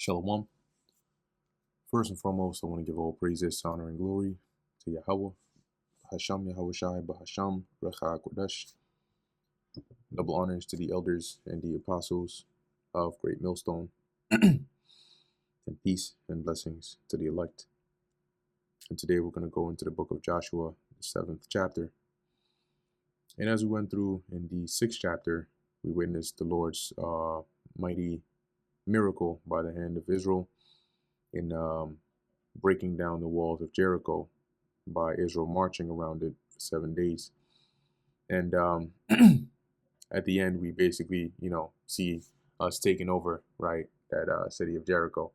Shalom. First and foremost, I want to give all praises, honor, and glory to Yahweh, Hasham Yahweh Shai, Bahasham, Recha Kodesh. Double honors to the elders and the apostles of Great Millstone, and peace and blessings to the elect. And today we're going to go into the book of Joshua, the 7th chapter. And as we went through in the 6th chapter, we witnessed the Lord's mighty miracle by the hand of Israel in breaking down the walls of Jericho by Israel marching around it for 7 days. And at the end, we basically, see us taking over, right, that city of Jericho.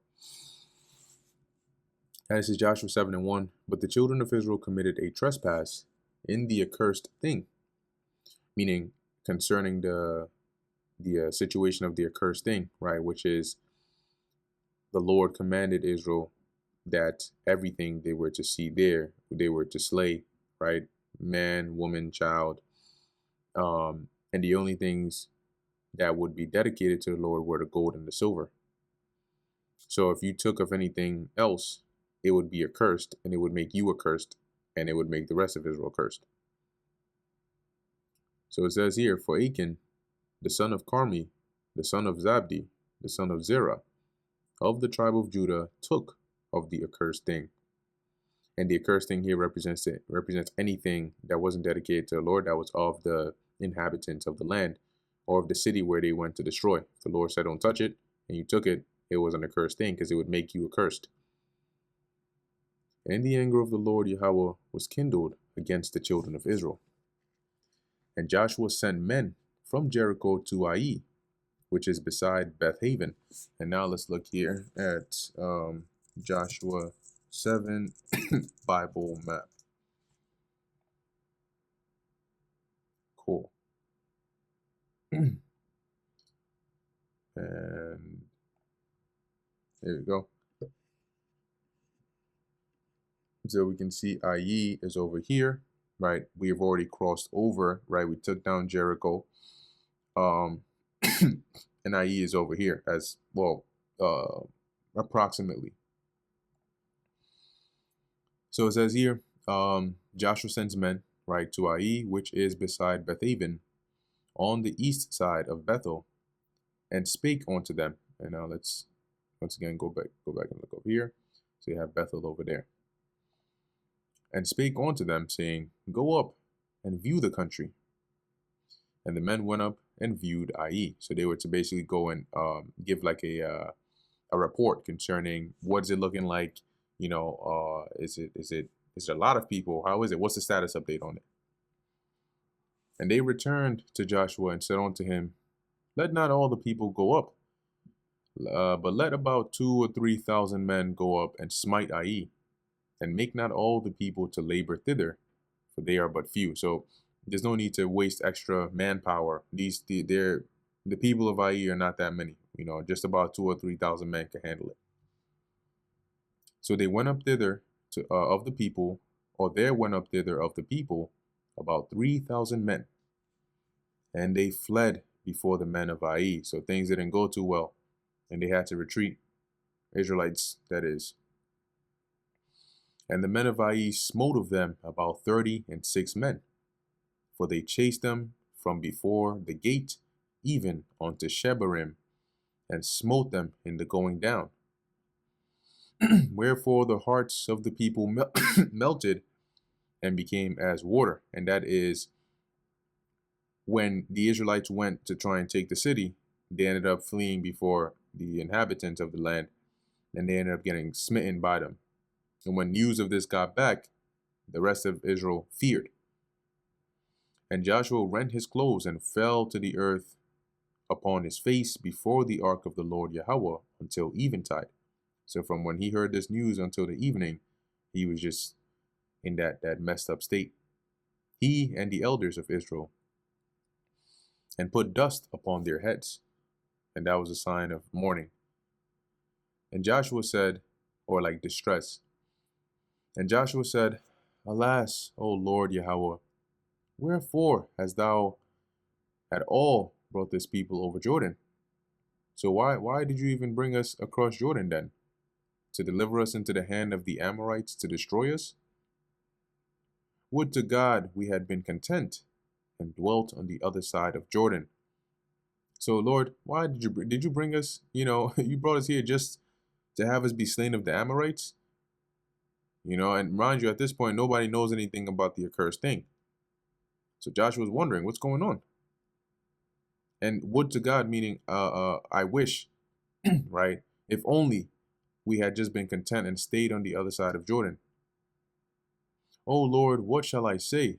And this is Joshua 7:1. But the children of Israel committed a trespass in the accursed thing, meaning concerning the situation of the accursed thing, right, which is the Lord commanded Israel that everything they were to see there, they were to slay, right, man, woman, child, and the only things that would be dedicated to the Lord were the gold and the silver. So if you took of anything else, it would be accursed, and it would make you accursed, and it would make the rest of Israel cursed. So it says here, for Achan, the son of Carmi, the son of Zabdi, the son of Zerah, of the tribe of Judah, took of the accursed thing. And the accursed thing here represents anything that wasn't dedicated to the Lord, that was of the inhabitants of the land or of the city where they went to destroy. If the Lord said, don't touch it, and you took it, it was an accursed thing because it would make you accursed. And the anger of the Lord Yahweh was kindled against the children of Israel. And Joshua sent men from Jericho to Ai, which is beside Beth Haven. And now let's look here at Joshua 7 Bible map. Cool. And there we go. So we can see Ai is over here, right? We have already crossed over, right? We took down Jericho. And Ai is over here as well, approximately. So it says here, Joshua sends men, right, to Ai, which is beside Bethaven, on the east side of Bethel, and spake unto them. And now let's once again go back and look over here. So you have Bethel over there. And spake unto them, saying, go up and view the country. And the men went up and viewed Ai. So they were to basically go and give like a report concerning what is it looking like. Is it a lot of people? How is it? What's the status update on it? And they returned to Joshua and said unto him, let not all the people go up, but let about 2,000 or 3,000 men go up and smite Ai, and make not all the people to labor thither, for they are but few. So there's no need to waste extra manpower. The people of Ai are not that many. Just about 2,000 or 3,000 men can handle it. So they went up thither of the people, or there went up thither of the people about 3,000 men, and they fled before the men of Ai. So things didn't go too well, and they had to retreat. Israelites, that is. And the men of Ai smote of them about 36 men, for they chased them from before the gate even unto Shebarim, and smote them in the going down. Wherefore the hearts of the people melted and became as water. And that is when the Israelites went to try and take the city, they ended up fleeing before the inhabitants of the land, and they ended up getting smitten by them. And when news of this got back, the rest of Israel feared. And Joshua rent his clothes and fell to the earth upon his face before the ark of the Lord Yahweh until eventide. So from when he heard this news until the evening, he was just in that messed up state. He and the elders of Israel, and put dust upon their heads. And that was a sign of mourning. And Joshua said, or like distress. And Joshua said, alas, O Lord Yahweh, wherefore hast thou at all brought this people over Jordan? So why did you even bring us across Jordan then? To deliver us into the hand of the Amorites to destroy us? Would to God we had been content and dwelt on the other side of Jordan. So Lord, why did you bring us, you brought us here just to have us be slain of the Amorites? And mind you, at this point, nobody knows anything about the accursed thing. So Joshua's wondering what's going on. And would to God, meaning, I wish, right? If only we had just been content and stayed on the other side of Jordan. O Lord, what shall I say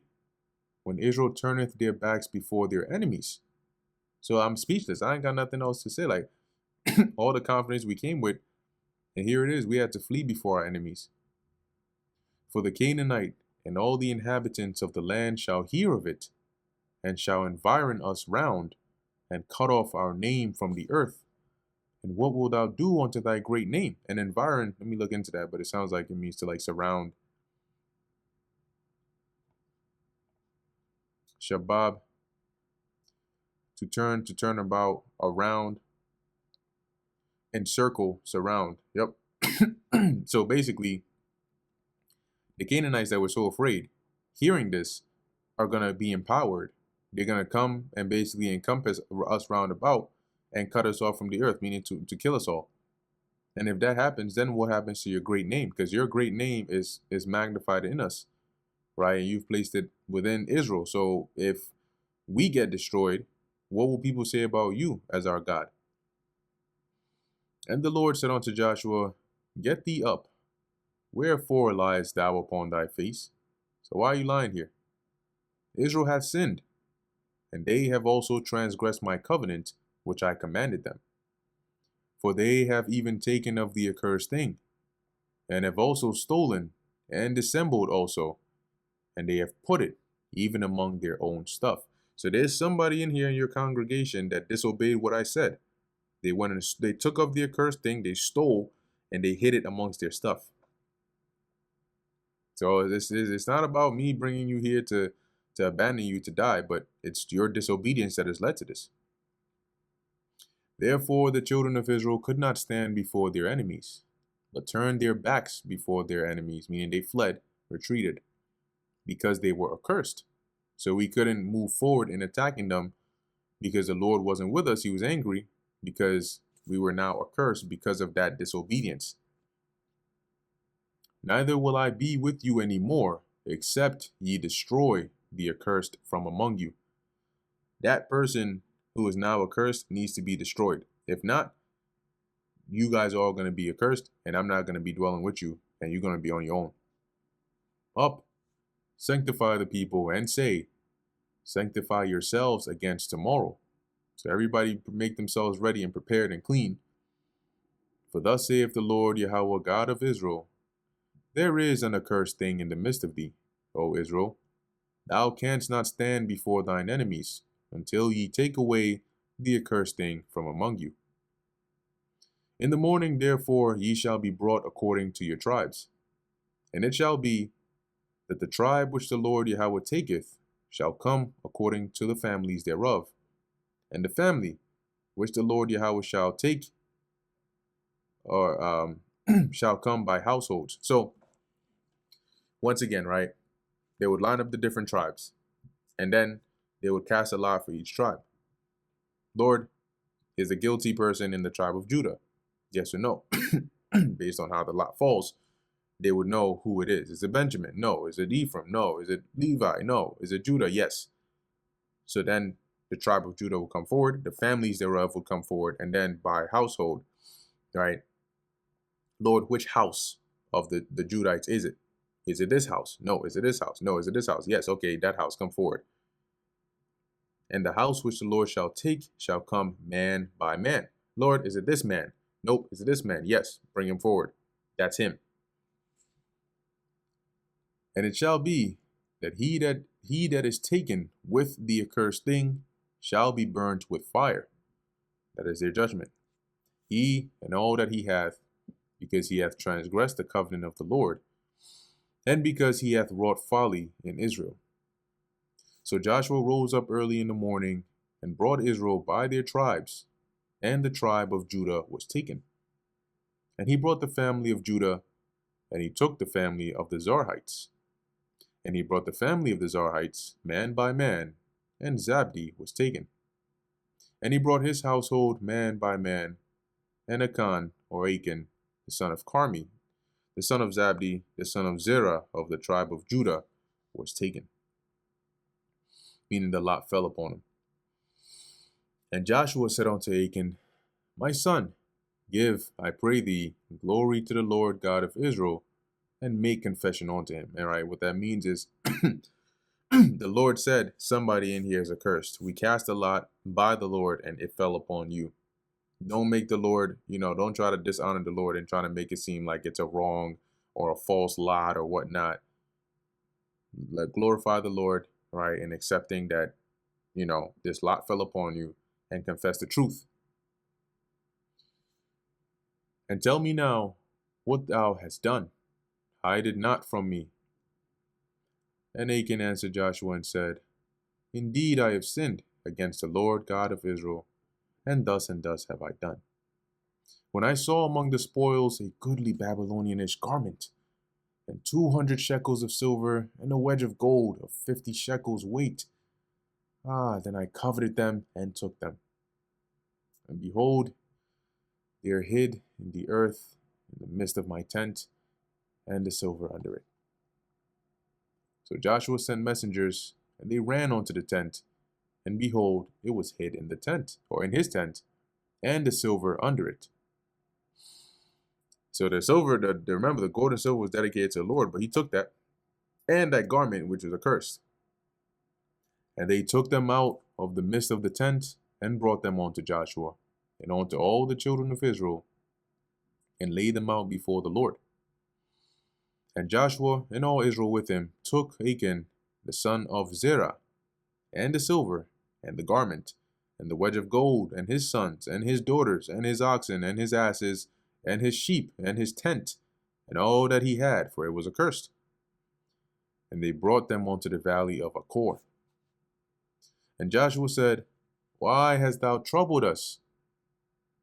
when Israel turneth their backs before their enemies? So I'm speechless. I ain't got nothing else to say. Like all the confidence we came with, and here it is. We had to flee before our enemies. For the Canaanite and all the inhabitants of the land shall hear of it, and shall environ us round, and cut off our name from the earth. And what wilt thou do unto thy great name? And environ, let me look into that, but it sounds like it means to like surround. Shabab, to turn about, around, encircle, surround. Yep. So basically, the Canaanites that were so afraid, hearing this, are going to be empowered. They're going to come and basically encompass us round about and cut us off from the earth, meaning to kill us all. And if that happens, then what happens to your great name? Because your great name is magnified in us, right? And you've placed it within Israel. So if we get destroyed, what will people say about you as our God? And the Lord said unto Joshua, Get thee up. Wherefore liest thou upon thy face? So why are you lying here? Israel hath sinned, and they have also transgressed my covenant, which I commanded them. For they have even taken of the accursed thing, and have also stolen, and dissembled also, and they have put it even among their own stuff. So there's somebody in here in your congregation that disobeyed what I said. They went and they took of the accursed thing, they stole, and they hid it amongst their stuff. So it's not about me bringing you here to abandon you to die, but it's your disobedience that has led to this. Therefore the children of Israel could not stand before their enemies, but turned their backs before their enemies, meaning they fled, retreated, because they were accursed. So we couldn't move forward in attacking them because the Lord wasn't with us. He was angry because we were now accursed because of that disobedience. Neither will I be with you any more, except ye destroy the accursed from among you. That person who is now accursed needs to be destroyed. If not, you guys are all going to be accursed, and I'm not going to be dwelling with you, and you're going to be on your own. Up, sanctify the people, and say, Sanctify yourselves against tomorrow. So everybody make themselves ready and prepared and clean. For thus saith the Lord Yahweh God of Israel, There is an accursed thing in the midst of thee, O Israel. Thou canst not stand before thine enemies, until ye take away the accursed thing from among you. In the morning, therefore, ye shall be brought according to your tribes. And it shall be that the tribe which the Lord Yahweh taketh shall come according to the families thereof, and the family which the Lord Yahweh shall take, or shall come by households. So, once again, right, they would line up the different tribes, and then they would cast a lot for each tribe. Lord, is a guilty person in the tribe of Judah? Yes or no? Based on how the lot falls, they would know who it is. Is it Benjamin? No. Is it Ephraim? No. Is it Levi? No. Is it Judah? Yes. So then the tribe of Judah will come forward, the families thereof will come forward, and then by household, right? Lord, which house of the Judites is it? Is it this house? No. Is it this house? No. Is it this house? Yes. Okay, that house, come forward. And the house which the Lord shall take shall come man by man. Lord, is it this man? Nope. Is it this man? Yes. Bring him forward. That's him. And it shall be that he that is taken with the accursed thing shall be burnt with fire. That is their judgment. He and all that he hath, because he hath transgressed the covenant of the Lord, and because he hath wrought folly in Israel. So Joshua rose up early in the morning, and brought Israel by their tribes, and the tribe of Judah was taken. And he brought the family of Judah, and he took the family of the Zarhites. And he brought the family of the Zarhites, man by man, and Zabdi was taken. And he brought his household man by man, and Achan, or Achan, the son of Carmi, the son of Zabdi, the son of Zerah of the tribe of Judah, was taken. Meaning the lot fell upon him. And Joshua said unto Achan, My son, give, I pray thee, glory to the Lord God of Israel, and make confession unto him. All right, what that means is the Lord said, somebody in here is accursed. We cast a lot by the Lord, and it fell upon you. Don't make the Lord, don't try to dishonor the Lord and try to make it seem like it's a wrong or a false lot or whatnot. Let glorify the Lord, right, in accepting that, this lot fell upon you, and confess the truth. And tell me now what thou hast done. Hide it not from me. And Achan answered Joshua and said, Indeed I have sinned against the Lord God of Israel, and thus have I done. When I saw among the spoils a goodly Babylonianish garment, and 200 shekels of silver, and a wedge of gold of 50 shekels weight, then I coveted them and took them. And behold, they are hid in the earth in the midst of my tent, and the silver under it. So Joshua sent messengers, and they ran unto the tent, and behold, it was hid in the tent, or in his tent, and the silver under it. So the silver, remember the gold and silver was dedicated to the Lord, but he took that, and that garment which was accursed. And they took them out of the midst of the tent, and brought them unto Joshua, and unto all the children of Israel, and laid them out before the Lord. And Joshua and all Israel with him took Achan, the son of Zerah, and the silver, and the garment, and the wedge of gold, and his sons, and his daughters, and his oxen, and his asses, and his sheep, and his tent, and all that he had, for it was accursed. And they brought them unto the valley of Achor. And Joshua said, Why hast thou troubled us?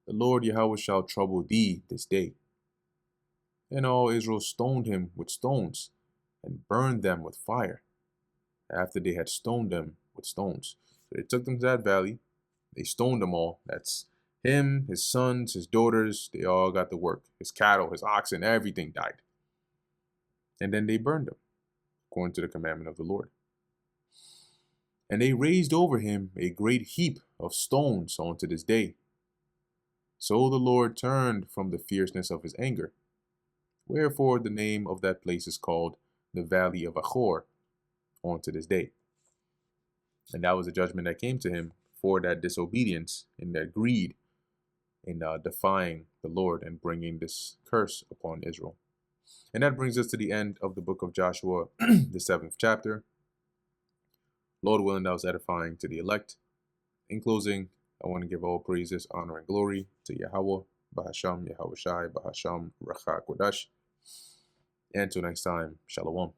The Lord Yahweh shall trouble thee this day. And all Israel stoned him with stones, and burned them with fire, after they had stoned them with stones. So they took them to that valley, they stoned them all. That's him, his sons, his daughters, they all got the work. His cattle, his oxen, everything died. And then they burned them, according to the commandment of the Lord. And they raised over him a great heap of stones unto this day. So the Lord turned from the fierceness of his anger. Wherefore the name of that place is called the Valley of Achor unto this day. And that was the judgment that came to him for that disobedience and that greed in defying the Lord and bringing this curse upon Israel. And that brings us to the end of the book of Joshua, the 7th chapter. Lord willing, that was edifying to the elect. In closing, I want to give all praises, honor, and glory to Yahweh, Bahasham, Yahweh Shai, Bahasham, Racha Kodash. And until next time, Shalom.